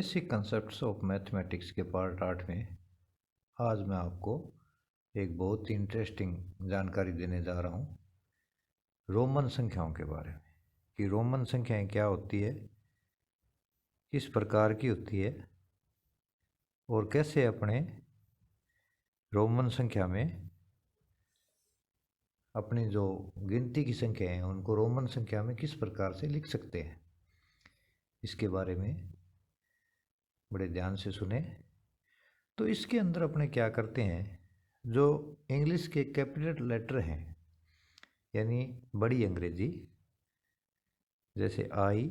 Basic concepts of mathematics के part 8 में आज मैं आपको एक बहुत ही इंटरेस्टिंग जानकारी देने जा रहा हूँ रोमन संख्याओं के बारे में कि रोमन संख्याएं क्या होती है, किस प्रकार की होती है और कैसे अपने रोमन संख्या में अपनी जो गिनती की संख्याएं हैं उनको रोमन संख्या में किस प्रकार से लिख सकते हैं। इसके बारे में बड़े ध्यान से सुने। तो इसके अंदर अपने क्या करते हैं, जो इंग्लिश के कैपिटल लेटर हैं यानी बड़ी अंग्रेजी, जैसे आई,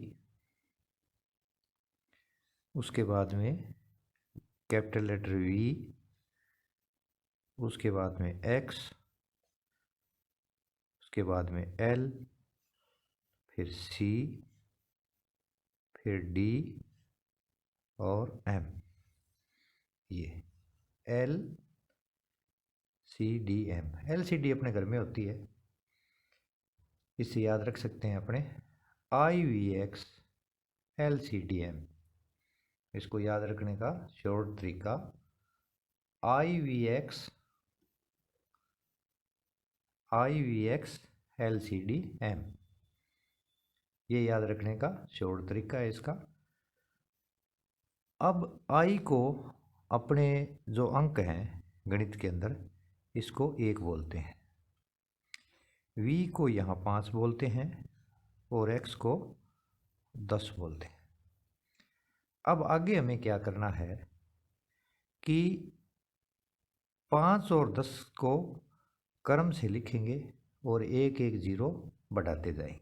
उसके बाद में कैपिटल लेटर वी, उसके बाद में एक्स, उसके बाद में एल, फिर सी, फिर डी और एम। ये L C D M, L C D अपने घर में होती है, इससे याद रख सकते हैं अपने I V X L C D M. इसको याद रखने का शॉर्ट तरीका I V X L C D M, ये याद रखने का शॉर्ट तरीका है इसका। अब आई को अपने जो अंक हैं गणित के अंदर, इसको 1 बोलते हैं, वी को यहाँ 5 बोलते हैं और एक्स को 10 बोलते हैं। अब आगे हमें क्या करना है कि 5 और 10 को क्रम से लिखेंगे और एक एक जीरो बढ़ाते जाएंगे।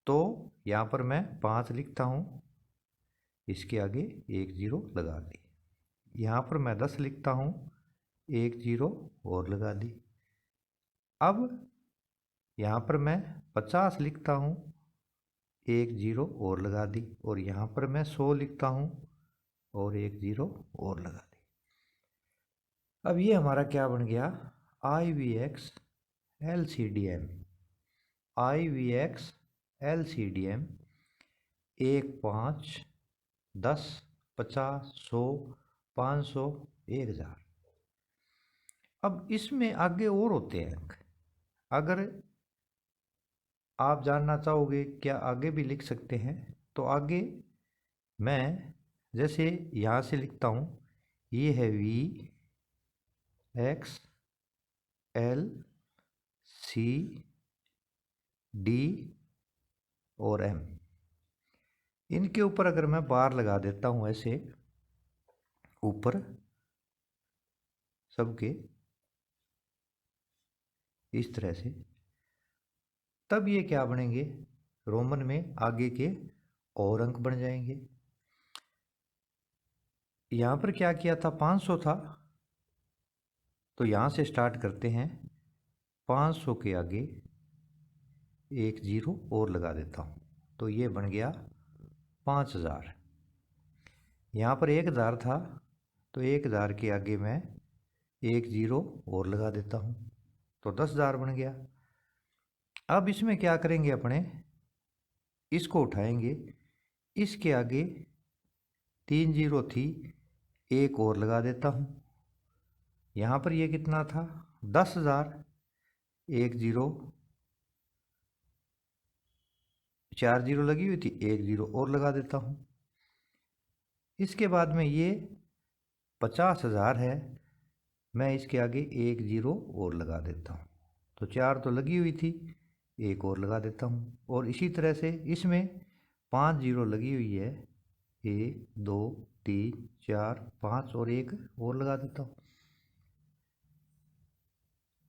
तो यहाँ पर मैं 5 लिखता हूँ, इसके आगे एक जीरो लगा दी। यहाँ पर मैं 10 लिखता हूँ, एक जीरो और लगा दी। अब यहाँ पर मैं 50 लिखता हूँ, एक जीरो और लगा दी। और यहाँ पर मैं 100 लिखता हूँ और एक जीरो और लगा दी। अब ये हमारा क्या बन गया, I V X L C D M. I V X L C D M 1, 5, 10, 50, 100, 500, 1000। अब इसमें आगे और होते हैं अंक। अगर आप जानना चाहोगे क्या आगे भी लिख सकते हैं, तो आगे मैं जैसे यहाँ से लिखता हूँ, ये है V X L C D और एम। इनके ऊपर अगर मैं बार लगा देता हूँ ऐसे ऊपर सबके इस तरह से, तब ये क्या बनेंगे, रोमन में आगे के और अंक बन जाएंगे। यहाँ पर क्या किया था, 500 था, तो यहाँ से स्टार्ट करते हैं। 500 के आगे एक जीरो और लगा देता हूँ, तो ये बन गया 5000। यहाँ पर 1000 था, तो 1000 के आगे मैं एक जीरो और लगा देता हूँ, तो 10,000 बन गया। अब इसमें क्या करेंगे, अपने इसको उठाएंगे, इसके आगे 3 जीरो थी, एक और लगा देता हूँ। यहाँ पर ये कितना था, 10,000, एक जीरो, 4 जीरो लगी हुई थी, एक जीरो और लगा देता हूँ। इसके बाद में ये 50,000 है, मैं इसके आगे एक जीरो और लगा देता हूँ, तो 4 तो लगी हुई थी, एक और लगा देता हूँ। और इसी तरह से इसमें 5 जीरो लगी हुई है, 1, 2, 3, 4, 5 और एक और लगा देता हूँ।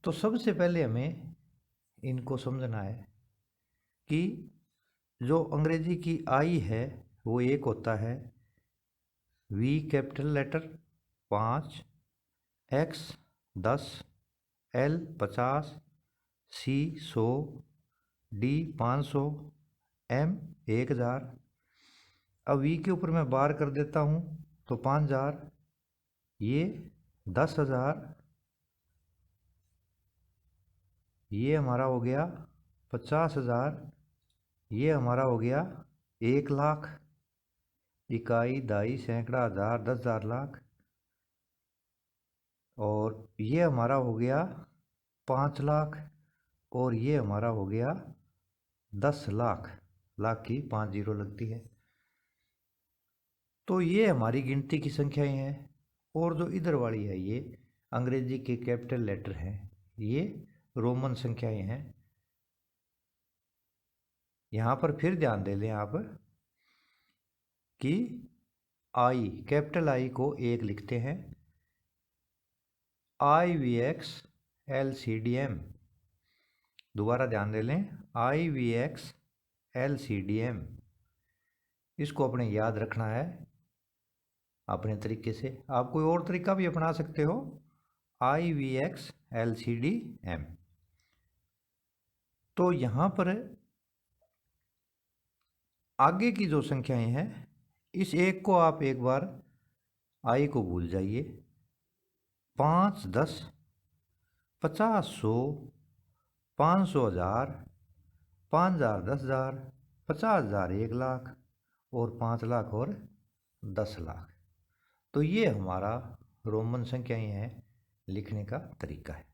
तो सबसे पहले हमें इनको समझना है कि जो अंग्रेजी की आई है वो 1 होता है, V capital letter 5, X 10, L 50, C 100, D 500, M 1000। अब वी के ऊपर मैं बार कर देता हूँ, तो 5000, ये 10,000, ये हमारा हो गया 50,000, ये हमारा हो गया 1 लाख। इकाई, दाई, सैकड़ा, हज़ार, 10,000, लाख। और ये हमारा हो गया 5 लाख। और ये हमारा हो गया 10 लाख। लाख की 5 जीरो लगती है। तो ये हमारी गिनती की संख्याएं हैं। और जो इधर वाली है ये अंग्रेजी के कैपिटल लेटर हैं, ये रोमन संख्याएं हैं। यहाँ पर फिर ध्यान दे लें आप कि आई, कैपिटल आई को 1 लिखते हैं, IVX LCDM। दोबारा ध्यान दे लें, IVX LCDM। इसको अपने याद रखना है अपने तरीके से। आप कोई और तरीका भी अपना सकते हो, IVX LCDM। तो यहाँ पर आगे की जो संख्याएं हैं, इस एक को आप एक बार आई को भूल जाइए। 5, 10, 50, 100, 500, 1000, 5000, 10,000, 50,000, 1 लाख, और 5 लाख और 10 लाख। तो ये हमारा रोमन संख्याएं हैं लिखने का तरीका है।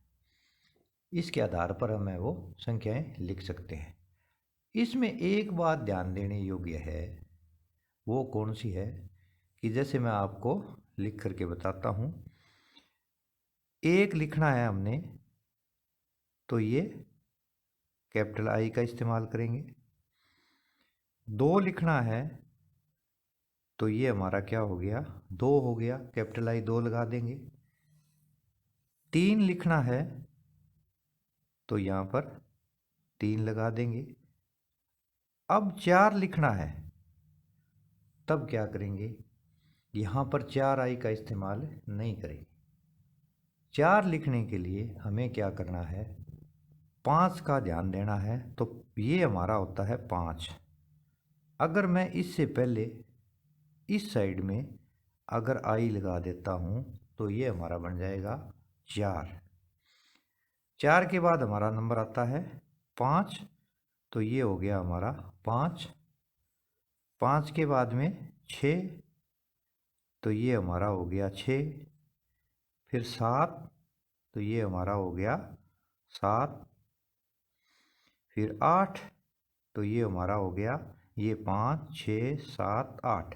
इसके आधार पर हमें वो संख्याएं लिख सकते हैं। इसमें एक बात ध्यान देने योग्य है, वो कौन सी है कि जैसे मैं आपको लिख करके बताता हूँ। 1 लिखना है हमने तो ये कैपिटल आई का इस्तेमाल करेंगे। 2 लिखना है तो ये हमारा क्या हो गया, 2 हो गया, कैपिटल आई 2 लगा देंगे। 3 लिखना है तो यहाँ पर 3 लगा देंगे। अब 4 लिखना है तब क्या करेंगे, यहाँ पर 4 आई का इस्तेमाल नहीं करेंगे। 4 लिखने के लिए हमें क्या करना है, 5 का ध्यान देना है। तो ये हमारा होता है 5। अगर मैं इससे पहले इस साइड में अगर आई लगा देता हूँ तो ये हमारा बन जाएगा 4। 4 के बाद हमारा नंबर आता है 5, तो ये हो गया हमारा 5। 5 के बाद में 6, तो ये हमारा हो गया 6। फिर 7, तो ये हमारा हो गया 7। फिर 8, तो ये हमारा हो गया, ये 5, 6, 7, 8,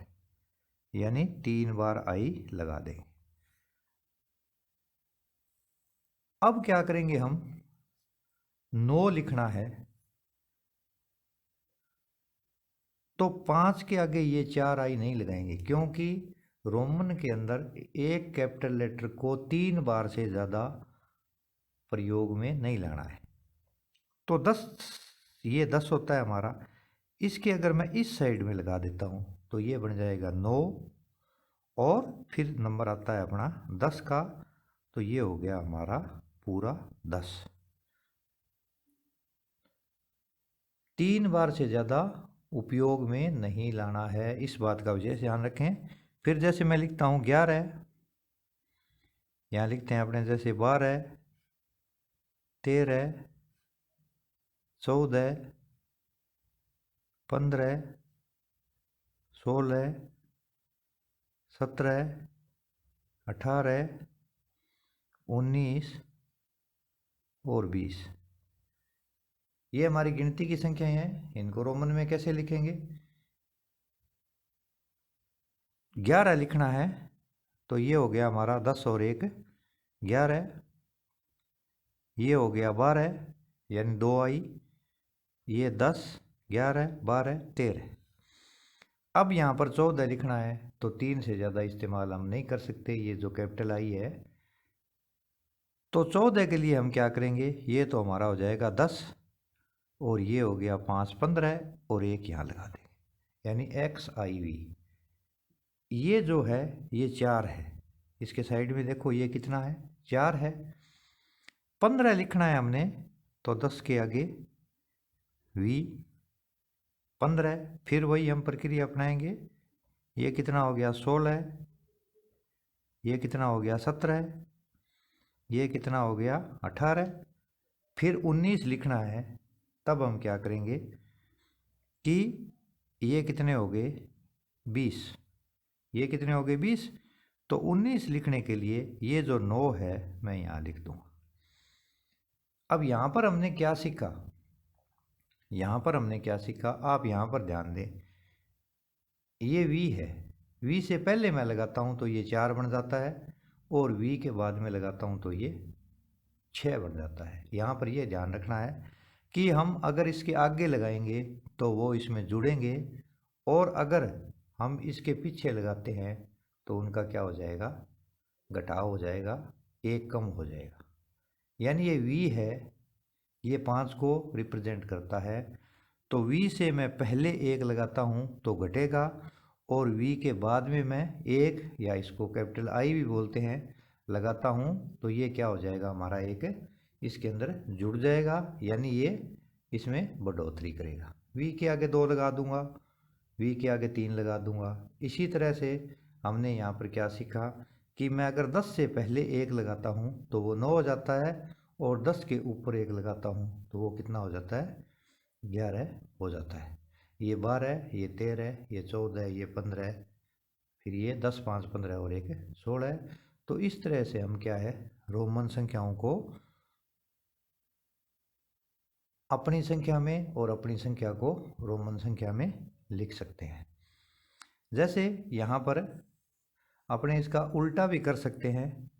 यानी 3 बार आई लगा देंगे। अब क्या करेंगे हम, 9 लिखना है तो 5 के आगे ये 4 आई नहीं लगाएंगे, क्योंकि रोमन के अंदर एक कैपिटल लेटर को 3 बार से ज़्यादा प्रयोग में नहीं लाना है। तो 10, ये 10 होता है हमारा। इसके अगर मैं इस साइड में लगा देता हूँ तो ये बन जाएगा 9, और फिर नंबर आता है अपना 10 का, तो ये हो गया हमारा पूरा 10। 3 बार से ज़्यादा उपयोग में नहीं लाना है, इस बात का विशेष ध्यान रखें। फिर जैसे मैं लिखता हूँ 11, यहाँ लिखते हैं अपने जैसे 12, 13, 14, 15, 16, 17, 18, 19 और 20। ये हमारी गिनती की संख्याएं हैं। इनको रोमन में कैसे लिखेंगे, 11 लिखना है तो ये हो गया हमारा 10 और 1 11। ये हो गया 12, यानी 2 आई। ये 10, 11, 12, 13। अब यहाँ पर 14 लिखना है तो 3 से ज़्यादा इस्तेमाल हम नहीं कर सकते, ये जो कैपिटल आई है। तो 14 के लिए हम क्या करेंगे, ये तो हमारा हो जाएगा 10, और ये हो गया 5, 15, और 1 यहाँ लगा देंगे, यानी XIV। ये जो है ये 4 है, इसके साइड में देखो ये कितना है, 4 है। 15 लिखना है हमने तो 10 के आगे V, 15। फिर वही हम प्रक्रिया अपनाएंगे। ये कितना हो गया 16, ये कितना हो गया 17, ये कितना हो गया 18। फिर 19 लिखना है, तब हम क्या करेंगे कि ये कितने हो गए 20। ये कितने हो गए 20। तो 19 लिखने के लिए ये जो 9 है मैं यहाँ लिख दूँगा। अब यहाँ पर हमने क्या सीखा, यहाँ पर हमने क्या सीखा, आप यहाँ पर ध्यान दें, ये v है, v से पहले मैं लगाता हूँ तो ये 4 बन जाता है, और v के बाद में लगाता हूँ तो ये 6 बन जाता है। यहाँ पर ये ध्यान रखना है कि हम अगर इसके आगे लगाएंगे तो वो इसमें जुड़ेंगे, और अगर हम इसके पीछे लगाते हैं तो उनका क्या हो जाएगा, घटाव हो जाएगा, एक कम हो जाएगा। यानी ये v है, ये 5 को रिप्रेजेंट करता है, तो v से मैं पहले 1 लगाता हूँ तो घटेगा, और v के बाद में मैं 1 या इसको कैपिटल I भी बोलते हैं लगाता हूँ तो ये क्या हो जाएगा, हमारा एक इसके अंदर जुड़ जाएगा, यानी ये इसमें बढ़ोतरी करेगा। v के आगे 2 लगा दूंगा, v के आगे 3 लगा दूंगा। इसी तरह से हमने यहाँ पर क्या सीखा कि मैं अगर 10 से पहले 1 लगाता हूँ तो वो 9 हो जाता है, और 10 के ऊपर 1 लगाता हूँ तो वो कितना हो जाता है, 11 हो जाता है। ये 12, ये 13, ये 14, ये 15, फिर ये 10, 5, 15 और 1 16। तो इस तरह से हम क्या है, रोमन संख्याओं को अपनी संख्या में और अपनी संख्या को रोमन संख्या में लिख सकते हैं। जैसे यहाँ पर अपने इसका उल्टा भी कर सकते हैं।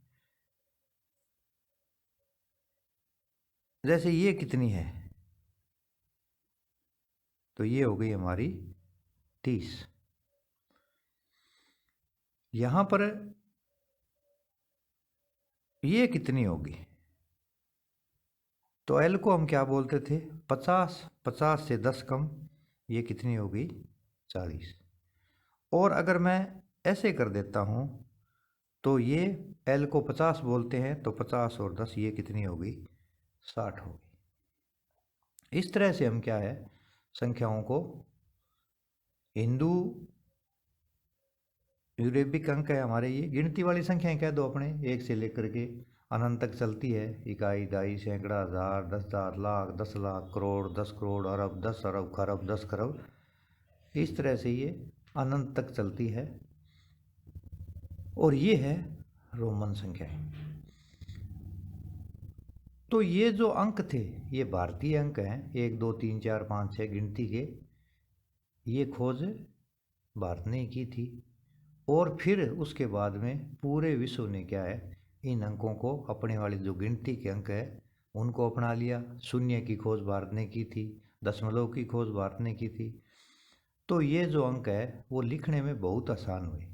जैसे ये कितनी है, तो ये हो गई हमारी 30। यहाँ पर ये कितनी होगी, तो L को हम क्या बोलते थे 50, 50 से 10 कम, ये कितनी होगी 40। और अगर मैं ऐसे कर देता हूँ तो ये L को 50 बोलते हैं, तो 50 और 10 ये कितनी होगी 60 होगी। इस तरह से हम क्या है, संख्याओं को हिंदू यूरेबिक अंक है हमारे, ये गिनती वाली संख्याएं कह दो अपने, 1 से लेकर के अनंत तक चलती है, इकाई, दहाई, सैकड़ा, हज़ार, 10,000, लाख, 10 लाख, करोड़, 10 करोड़, अरब, 10 अरब, खरब, 10 खरब, इस तरह से ये अनंत तक चलती है। और ये है रोमन संख्याएं। तो ये जो अंक थे ये भारतीय अंक हैं, 1 2 3 4 5 6 गिनती के, ये खोज भारत ने की थी। और फिर उसके बाद में पूरे विश्व ने क्या है, इन अंकों को अपने वाली जो गिनती के अंक है उनको अपना लिया। शून्य की खोज भारत ने की थी, दशमलव की खोज भारत ने की थी। तो ये जो अंक है वो लिखने में बहुत आसान हुए।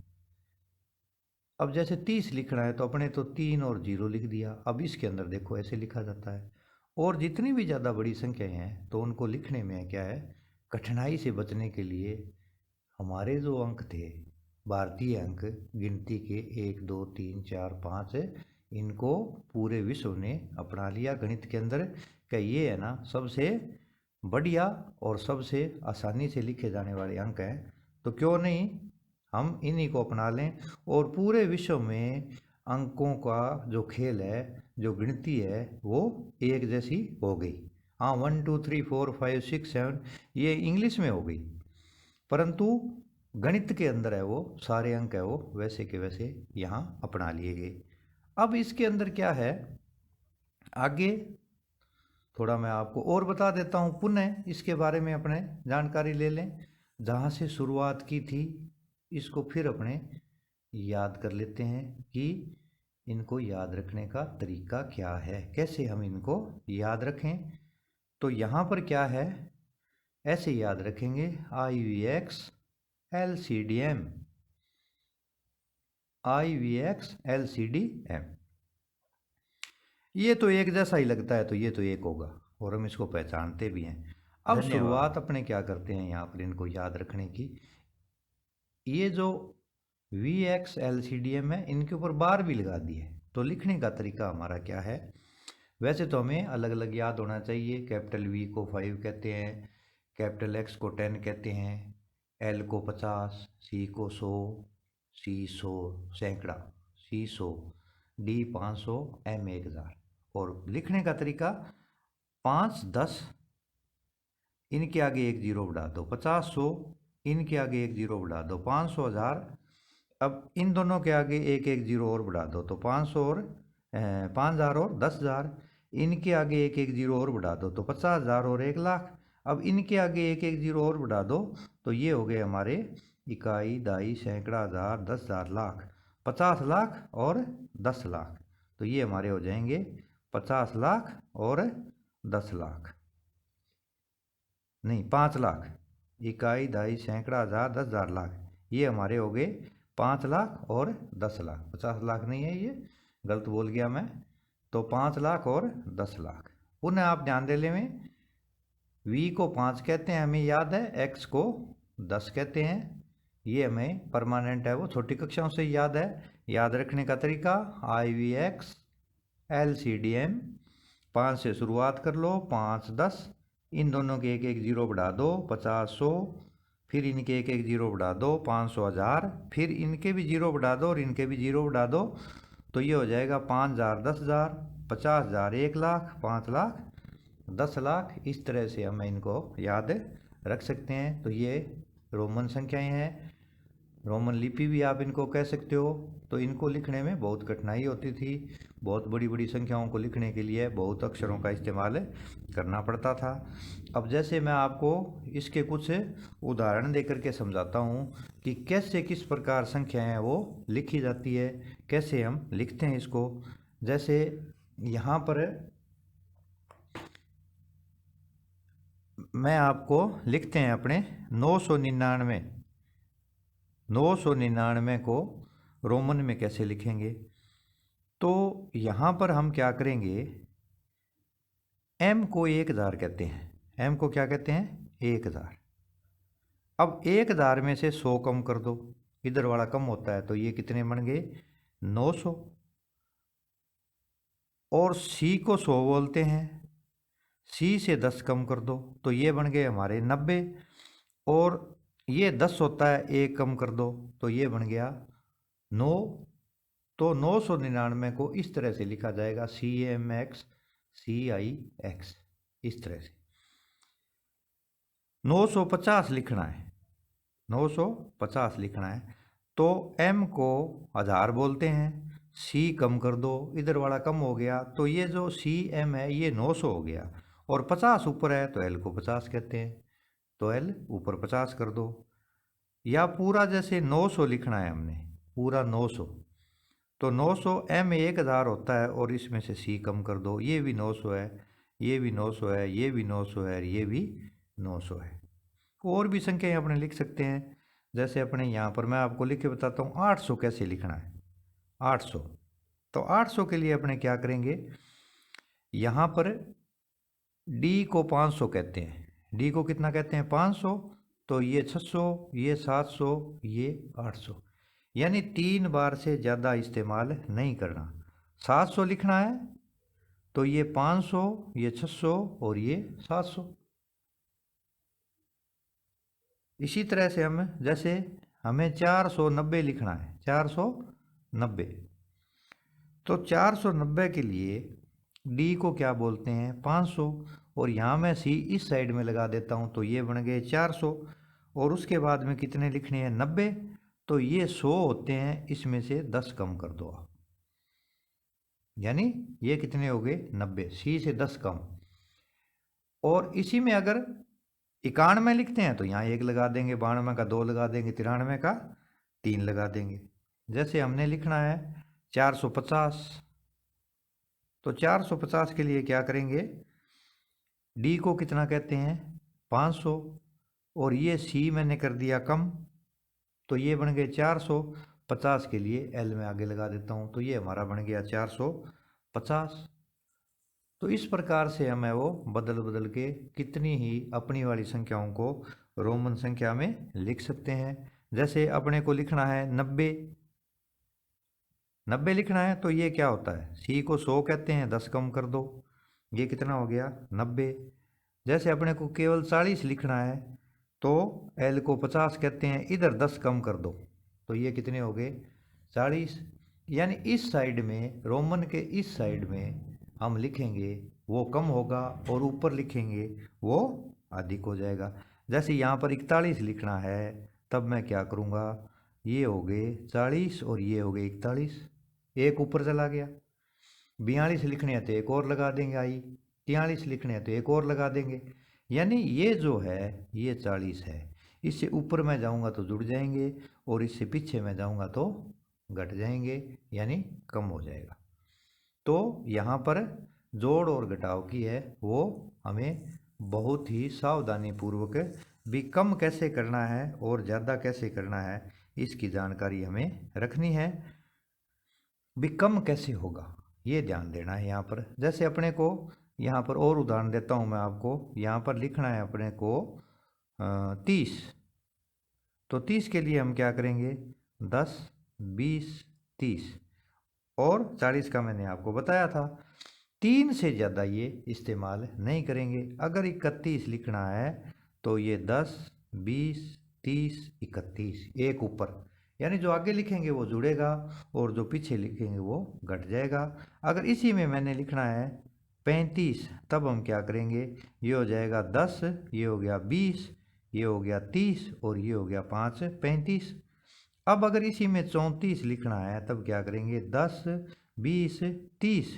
अब जैसे 30 लिखना है तो अपने तो 3 और 0 लिख दिया। अब इसके अंदर देखो ऐसे लिखा जाता है। और जितनी भी ज़्यादा बड़ी संख्याएं हैं तो उनको लिखने में क्या है, कठिनाई से बचने के लिए हमारे जो अंक थे भारतीय अंक गिनती के 1 2 3 4 5, इनको पूरे विश्व ने अपना लिया गणित के अंदर कि ये है ना सबसे बढ़िया और सबसे आसानी से लिखे जाने वाले अंक हैं, तो क्यों नहीं हम इन्हीं को अपना लें। और पूरे विश्व में अंकों का जो खेल है, जो गिनती है, वो एक जैसी हो गई। हाँ 1 2 3 4 5 6 7 ये इंग्लिश में हो गई, परंतु गणित के अंदर है वो सारे अंक है वो वैसे के वैसे यहाँ अपना लिए गए। अब इसके अंदर क्या है, आगे थोड़ा मैं आपको और बता देता हूँ, पुनः इसके बारे में अपने जानकारी ले लें। जहाँ से शुरुआत की थी इसको फिर अपने याद कर लेते हैं कि इनको याद रखने का तरीका क्या है, कैसे हम इनको याद रखें। तो यहाँ पर क्या है, ऐसे याद रखेंगे IVX LCDM, IVX LCDM। ये तो एक जैसा ही लगता है तो ये तो एक होगा और हम इसको पहचानते भी हैं। अब शुरुआत अपने क्या करते हैं यहाँ पर इनको याद रखने की, ये जो VX LCDM है इनके ऊपर बार भी लगा दी है। तो लिखने का तरीका हमारा क्या है, वैसे तो हमें अलग अलग याद होना चाहिए। कैपिटल V को 5 कहते हैं, कैपिटल X को 10 कहते हैं, L को 50, C को 100, C 100 सैकड़ा, C 100, D 500, M 1000। और लिखने का तरीका 5 10 इनके आगे 1 0 बढ़ा दो, 50 100 इनके आगे 1 0 बढ़ा दो, 500 1000 अब इन दोनों के आगे एक एक जीरो और बढ़ा दो तो 500 और 5000 और 10,000। इनके आगे एक एक जीरो और बढ़ा दो तो 50,000 और 1,00,000। अब इनके आगे एक एक जीरो और बढ़ा दो तो ये हो गए हमारे इकाई, दाई, सैकड़ा, हज़ार, 10,000, लाख। 50 लाख और 10 लाख, तो ये हमारे हो जाएंगे 50 लाख और 10 लाख, नहीं 5 लाख। इकाई, दाई, सैकड़ा, हज़ार, 10,000, लाख, ये हमारे हो गए 5 लाख और 10 लाख। 50 लाख नहीं है, ये गलत बोल गया मैं। तो 5 लाख और 10 लाख। पुनः आप ध्यान दे लें, v को 5 कहते हैं, हमें याद है, x को 10 कहते हैं। ये हमें परमानेंट है, वो छोटी कक्षाओं से याद है। याद रखने का तरीका IVX LCDM 5 से शुरुआत कर लो, 5 10, इन दोनों के एक एक जीरो बढ़ा दो, 50 100, फिर इनके एक एक जीरो बढ़ा दो, 500 1000, फिर इनके भी जीरो बढ़ा दो और इनके भी जीरो बढ़ा दो, तो ये हो जाएगा 5000 10,000, 50,000 1,00,000, 5 लाख 10 लाख। इस तरह से हम इनको याद रख सकते हैं। तो ये रोमन संख्याएं हैं, रोमन लिपि भी आप इनको कह सकते हो। तो इनको लिखने में बहुत कठिनाई होती थी, बहुत बड़ी बड़ी संख्याओं को लिखने के लिए बहुत अक्षरों का इस्तेमाल करना पड़ता था। अब जैसे मैं आपको इसके कुछ उदाहरण देकर के समझाता हूँ कि कैसे किस प्रकार संख्याएं वो लिखी जाती है, कैसे हम लिखते हैं इसको। जैसे यहाँ पर मैं आपको लिखते हैं अपने 999 को रोमन में कैसे लिखेंगे। तो यहाँ पर हम क्या करेंगे, m को 1000 कहते हैं। m को क्या कहते हैं, 1000। अब 1000 में से 100 कम कर दो, इधर वाला कम होता है, तो ये कितने बन गए, 900। और c को 100 बोलते हैं, c से 10 कम कर दो तो ये बन गए हमारे 90। और ये 10 होता है, 1 कम कर दो तो ये बन गया 9। तो 999 को इस तरह से लिखा जाएगा, CMX CIX, इस तरह से। 950 लिखना है, 950 लिखना है, तो m को 1000 बोलते हैं, c कम कर दो, इधर वाला कम हो गया, तो ये जो CM है ये 900 हो गया। और 50 ऊपर है तो l को 50 कहते हैं, तो l ऊपर 50 कर दो। या पूरा जैसे 900 लिखना है हमने, पूरा 900, तो 900 m 1000 होता है और इसमें से c कम कर दो, ये भी 900 है, ये भी 900 है, ये भी 900 है, ये भी 900 है। और भी संख्याएं अपने लिख सकते हैं। जैसे अपने यहाँ पर मैं आपको लिख के बताता हूँ 800 कैसे लिखना है। 800, तो 800 के लिए अपने क्या करेंगे, यहाँ पर d को 500 कहते हैं, d को कितना कहते हैं, 500, तो ये 600, ये 700, ये 800, यानी 3 बार से ज़्यादा इस्तेमाल नहीं करना। 700 लिखना है तो ये 500, ये 600 और ये 700। इसी तरह से हम, जैसे हमें 490 लिखना है, 490, तो 490 के लिए d को क्या बोलते हैं, 500, और यहाँ मैं c इस साइड में लगा देता हूँ तो ये बन गए 400। और उसके बाद में कितने लिखने हैं, 90, तो ये 100 होते हैं, इसमें से 10 कम कर दो आप, यानी ये कितने हो गए, 90, c से 10 कम। और इसी में अगर 91 लिखते हैं तो यहाँ 1 लगा देंगे, 92 का 2 लगा देंगे, 93 का 3 लगा देंगे। जैसे हमने लिखना है 450, तो 450 के लिए क्या करेंगे, d को कितना कहते हैं, 500, और ये c मैंने कर दिया कम, तो ये बन गए 450 के लिए l में आगे लगा देता हूँ, तो ये हमारा बन गया 450। तो इस प्रकार से हमें वो बदल बदल के कितनी ही अपनी वाली संख्याओं को रोमन संख्या में लिख सकते हैं। जैसे अपने को लिखना है 90, 90 लिखना है, तो ये क्या होता है, c को 100 कहते हैं, 10 कम कर दो, ये कितना हो गया, 90। जैसे अपने को केवल 40 लिखना है तो l को 50 कहते हैं, इधर 10 कम कर दो, तो ये कितने हो गए, 40। यानी इस साइड में, रोमन के इस साइड में हम लिखेंगे वो कम होगा, और ऊपर लिखेंगे वो अधिक हो जाएगा। जैसे यहाँ पर 41 लिखना है, तब मैं क्या करूँगा, ये हो गए 40 और ये हो गए 41, एक ऊपर चला गया। 42 लिखने हैं तो एक और लगा देंगे आई, 43 लिखने हैं तो एक और लगा देंगे। यानी ये जो है ये 40 है, इससे ऊपर मैं जाऊंगा तो जुड़ जाएंगे और इससे पीछे मैं जाऊंगा तो घट जाएंगे, यानी कम हो जाएगा। तो यहाँ पर जोड़ और घटाव की है वो हमें बहुत ही सावधानी पूर्वक भी कम कैसे करना है और ज़्यादा कैसे करना है इसकी जानकारी हमें रखनी है। भी कम कैसे होगा ये ध्यान देना है यहाँ पर। जैसे अपने को यहाँ पर और उदाहरण देता हूँ मैं आपको, यहाँ पर लिखना है अपने को 30। तो 30 के लिए हम क्या करेंगे, 10, 20, 30 और 40 का मैंने आपको बताया था। 3 से ज़्यादा ये इस्तेमाल नहीं करेंगे। अगर 31 लिखना है तो ये 10, 20, 30, 31 एक ऊपर, यानी जो आगे लिखेंगे वो जुड़ेगा और जो पीछे लिखेंगे वो घट जाएगा। अगर इसी में मैंने लिखना है 35, तब हम क्या करेंगे, ये हो जाएगा 10, ये हो गया 20, ये हो गया 30 और ये हो गया 5, 35। अब अगर इसी में 34 लिखना है तब क्या करेंगे, 10, 20, 30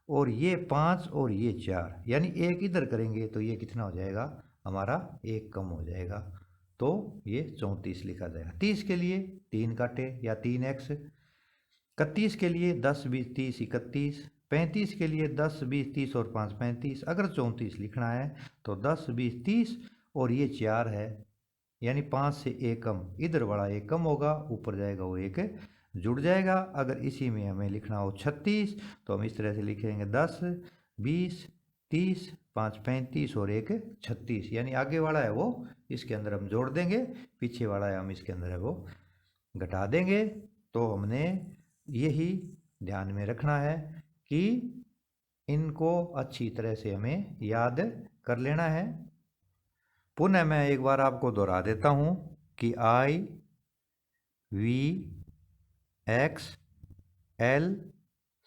और ये 5 और ये 4, यानी एक इधर करेंगे तो ये कितना हो जाएगा हमारा, एक कम हो जाएगा। तो ये 34 लिखा जाएगा। 30 के लिए 3 काटे या 3x, 31 के लिए 10, 20, 30, 31, 35 के लिए 10, 20, 30 और 5, 35। अगर 34 लिखना है तो 10, 20, 30 और ये 4 है, यानी 5 से एक कम, इधर वाला एक कम होगा, ऊपर जाएगा वो एक जुड़ जाएगा। अगर इसी में हमें लिखना हो 36 तो हम इस तरह से लिखेंगे 10, 20, 30, 5, 35 और एक 36, यानी आगे वाला है वो इसके अंदर हम जोड़ देंगे, पीछे वाला है हम इसके अंदर है वो घटा देंगे। तो हमने यही ध्यान में रखना है कि इनको अच्छी तरह से हमें याद कर लेना है। पुनः मैं एक बार आपको दोहरा देता हूँ कि I, V, X, L,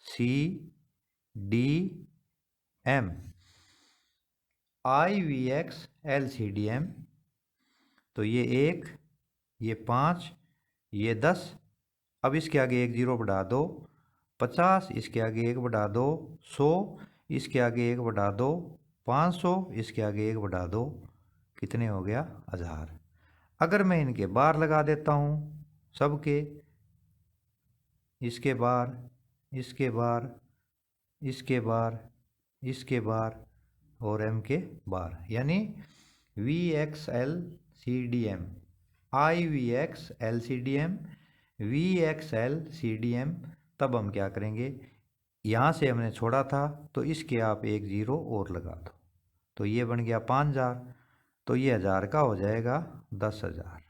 C, D, M, I, V, X, L, C, D, M। तो ये 1, ये 5, ये 10, अब इसके आगे एक जीरो बढ़ा दो, 50 इसके आगे एक बढ़ा दो, 100 इसके आगे एक बढ़ा दो, 500 इसके आगे एक बढ़ा दो, कितने हो गया 1000। अगर मैं इनके बार लगा देता हूँ सबके, इसके बार, इसके बार, इसके बार, इसके बार और M के बार, यानी VXLCDM, IVXLCDM, VXLCDM। तब हम क्या करेंगे, यहाँ से हमने छोड़ा था तो इसके आप एक जीरो और लगा दो तो ये बन गया 5000। तो ये 1000 का हो जाएगा 10,000।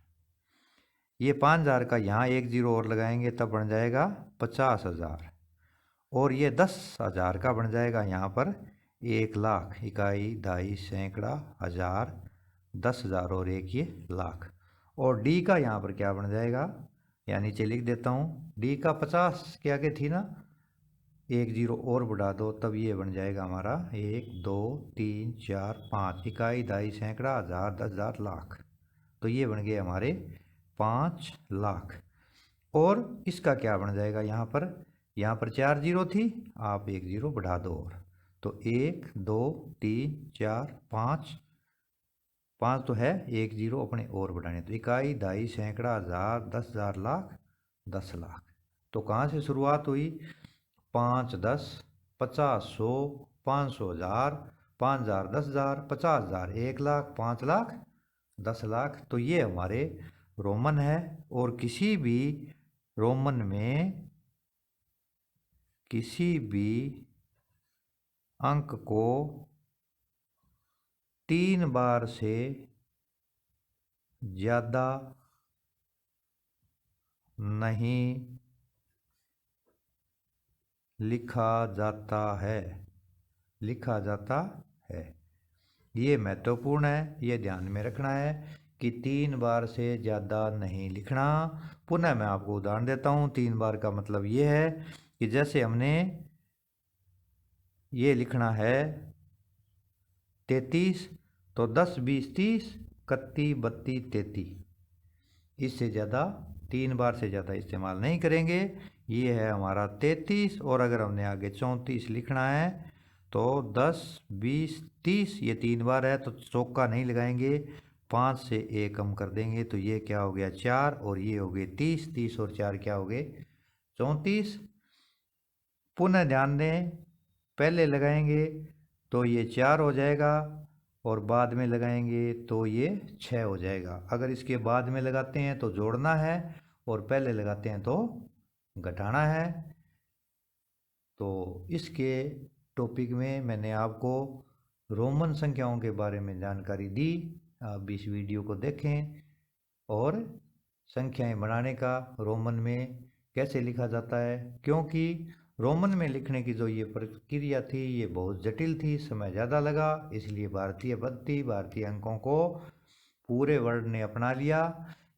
ये 5000 का यहाँ एक जीरो और लगाएंगे तब बन जाएगा 50,000 और ये 10,000 का बन जाएगा यहाँ पर 1,00,000, इकाई, दहाई, सैकड़ा, हजार, 10,000 और एक ये लाख। और डी का यहाँ पर क्या बन जाएगा, या नीचे लिख देता हूँ, डी का 50 के आगे थी ना, एक जीरो और बढ़ा दो तब ये बन जाएगा हमारा 1, 2, 3, 4, 5, इकाई, दहाई, सैकड़ा, हजार, 10,000, लाख। तो ये बन गए हमारे 5 लाख। और इसका क्या बन जाएगा, यहाँ पर 4 जीरो थी, आप एक जीरो बढ़ा दो और, तो 1, 2, 3, 4, 5, 5 तो है, एक जीरो अपने और बढ़ाने, तो इकाई, दहाई, सैकड़ा, हजार, 10,000, लाख, 10 लाख। तो कहाँ से शुरुआत हुई, 5, 10, 50, 100, 500, 1000, 5000, 10,000, 50,000, 1,00,000, 5 लाख, 10 लाख। तो ये हमारे रोमन है। और किसी भी रोमन में किसी भी अंक को 3 बार से ज़्यादा नहीं लिखा जाता है, ये महत्वपूर्ण है, ये ध्यान में रखना है कि 3 बार से ज़्यादा नहीं लिखना। पुनः मैं आपको उदाहरण देता हूँ। 3 बार का मतलब ये है कि जैसे हमने ये लिखना है 33, तो 10, 20, 30, 31, 32, 33, इससे ज़्यादा 3 बार से ज़्यादा इस्तेमाल नहीं करेंगे। ये है हमारा 33 और अगर हमने आगे 34 लिखना है तो 10, 20, 30 ये 3 बार है तो चौका नहीं लगाएंगे, 5 से 1 कम कर देंगे तो ये क्या हो गया 4 और ये हो गए 30, 30 और 4 क्या हो गए 34। पुनः ध्यान दें, पहले लगाएंगे तो ये 4 हो जाएगा और बाद में लगाएंगे तो ये 6 हो जाएगा। अगर इसके बाद में लगाते हैं तो जोड़ना है और पहले लगाते हैं तो घटाना है। तो इसके टॉपिक में मैंने आपको रोमन संख्याओं के बारे में जानकारी दी। आप इस वीडियो को देखें और संख्याएं बनाने का रोमन में कैसे लिखा जाता है, क्योंकि रोमन में लिखने की जो ये प्रक्रिया थी ये बहुत जटिल थी, समय ज़्यादा लगा, इसलिए भारतीय पद्धति भारतीय अंकों को पूरे वर्ल्ड ने अपना लिया।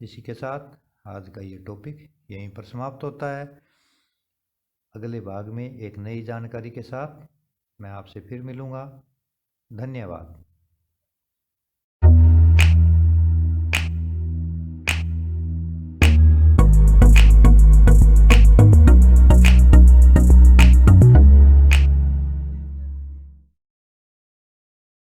इसी के साथ आज का ये टॉपिक यहीं पर समाप्त होता है। अगले भाग में एक नई जानकारी के साथ मैं आपसे फिर मिलूँगा। धन्यवाद।